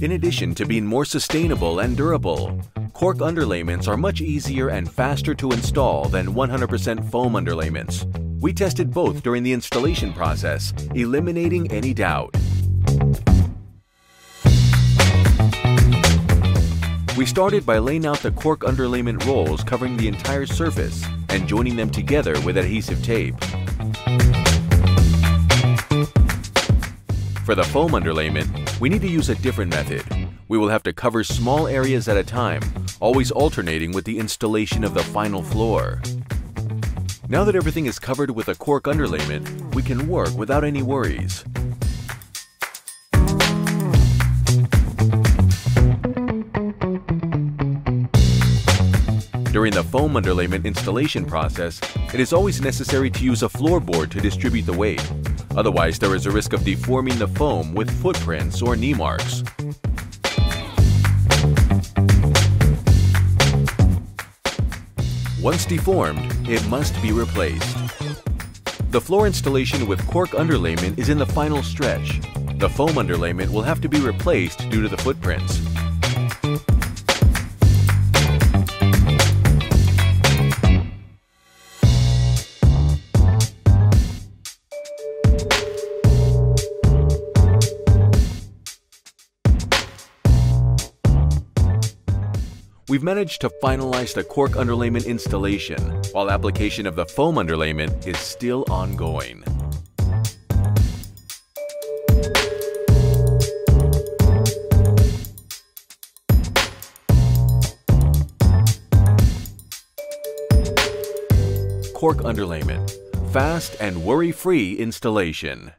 In addition to being more sustainable and durable, cork underlayments are much easier and faster to install than 100% foam underlayments. We tested both during the installation process, eliminating any doubt. We started by laying out the cork underlayment rolls covering the entire surface and joining them together with adhesive tape. For the foam underlayment, we need to use a different method. We will have to cover small areas at a time, always alternating with the installation of the final floor. Now that everything is covered with a cork underlayment, we can work without any worries. During the foam underlayment installation process, it is always necessary to use a floorboard to distribute the weight. Otherwise, there is a risk of deforming the foam with footprints or knee marks. Once deformed, it must be replaced. The floor installation with cork underlayment is in the final stretch. The foam underlayment will have to be replaced due to the footprints. We've managed to finalize the cork underlayment installation, while application of the foam underlayment is still ongoing. Cork underlayment, fast and worry-free installation.